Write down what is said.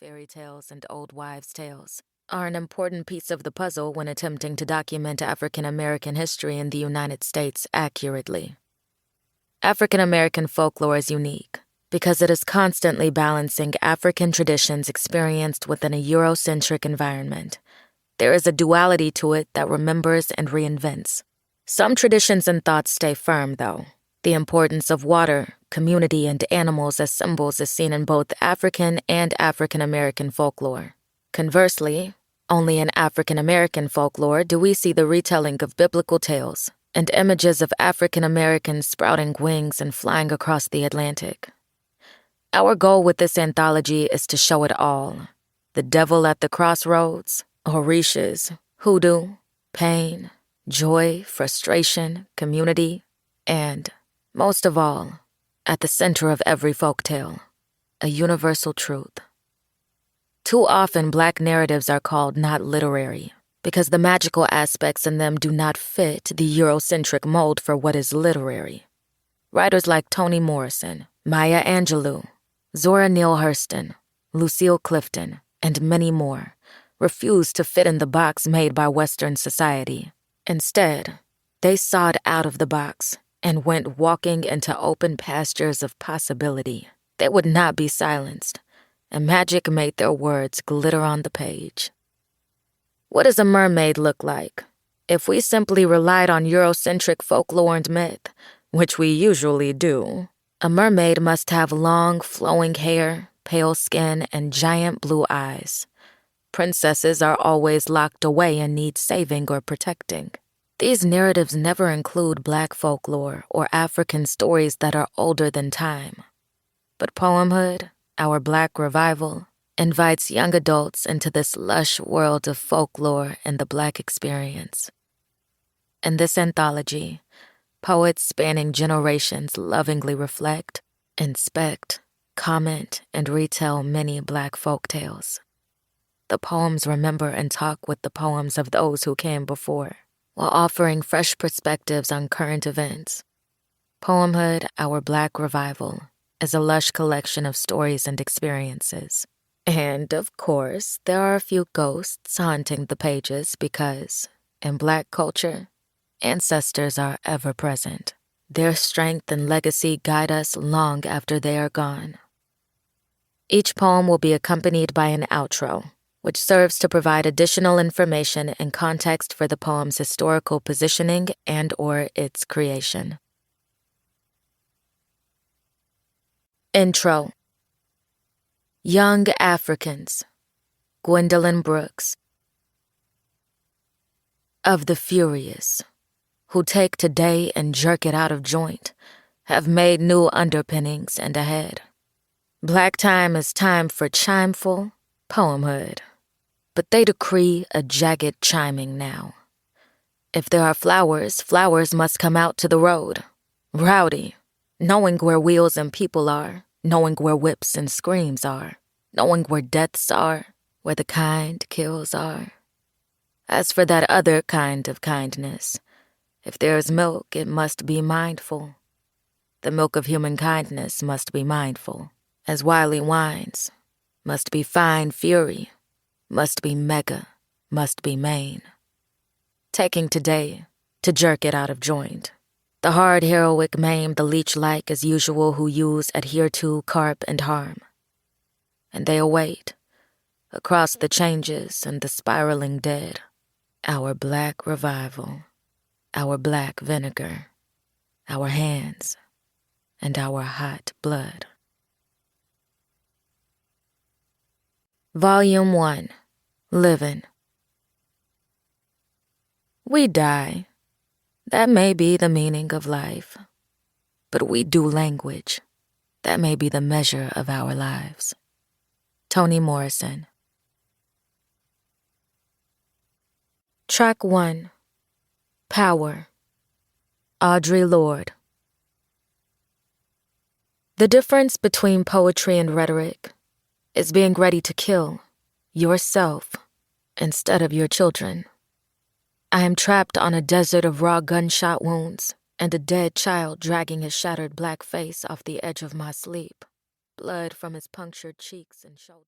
fairy tales and old wives' tales are an important piece of the puzzle when attempting to document African American history in the United States accurately. African American folklore is unique because it is constantly balancing African traditions experienced within a Eurocentric environment. There is a duality to it that remembers and reinvents. Some traditions and thoughts stay firm, though. The importance of water, community, and animals as symbols is seen in both African and African American folklore. Conversely, only in African American folklore do we see the retelling of biblical tales and images of African Americans sprouting wings and flying across the Atlantic. Our goal with this anthology is to show it all. The devil at the crossroads, Orishas, hoodoo, pain, joy, frustration, community, and, most of all, at the center of every folktale, a universal truth. Too often, Black narratives are called not literary because the magical aspects in them do not fit the Eurocentric mold for what is literary. Writers like Toni Morrison, Maya Angelou, Zora Neale Hurston, Lucille Clifton, and many more refuse to fit in the box made by Western society. Instead, they sawed out of the box and went walking into open pastures of possibility. They would not be silenced, and magic made their words glitter on the page. What does a mermaid look like? If we simply relied on Eurocentric folklore and myth, which we usually do, a mermaid must have long, flowing hair, pale skin, and giant blue eyes. Princesses are always locked away and need saving or protecting. These narratives never include Black folklore or African stories that are older than time. But Poemhood, our Black revival, invites young adults into this lush world of folklore and the Black experience. In this anthology, poets spanning generations lovingly reflect, inspect, comment, and retell many Black folktales. The poems remember and talk with the poems of those who came before, while offering fresh perspectives on current events. Poemhood, Our Black Revival, is a lush collection of stories and experiences. And, of course, there are a few ghosts haunting the pages because, in Black culture, ancestors are ever present. Their strength and legacy guide us long after they are gone. Each poem will be accompanied by an outro, which serves to provide additional information and context for the poem's historical positioning and/or its creation. Intro. Young Africans, Gwendolyn Brooks. Of the furious, who take today and jerk it out of joint, have made new underpinnings and a head. Black time is time for chimeful poemhood, but they decree a jagged chiming now. If there are flowers, flowers must come out to the road, rowdy, knowing where wheels and people are, knowing where whips and screams are, knowing where deaths are, where the kind kills are. As for that other kind of kindness, if there is milk, it must be mindful. The milk of human kindness must be mindful, as wily wines, must be fine fury, must be mega, must be main. Taking today, to jerk it out of joint. The hard heroic maim the leech-like as usual who use adhere to carp and harm. And they await, across the changes and the spiraling dead, our Black revival, our Black vinegar, our hands, and our hot blood. Volume 1, Livin'. We die. That may be the meaning of life. But we do language. That may be the measure of our lives. Toni Morrison. Track 1. Power. Audre Lorde. The difference between poetry and rhetoric is being ready to kill yourself instead of your children. I am trapped on a desert of raw gunshot wounds and a dead child dragging his shattered black face off the edge of my sleep, blood from his punctured cheeks and shoulders.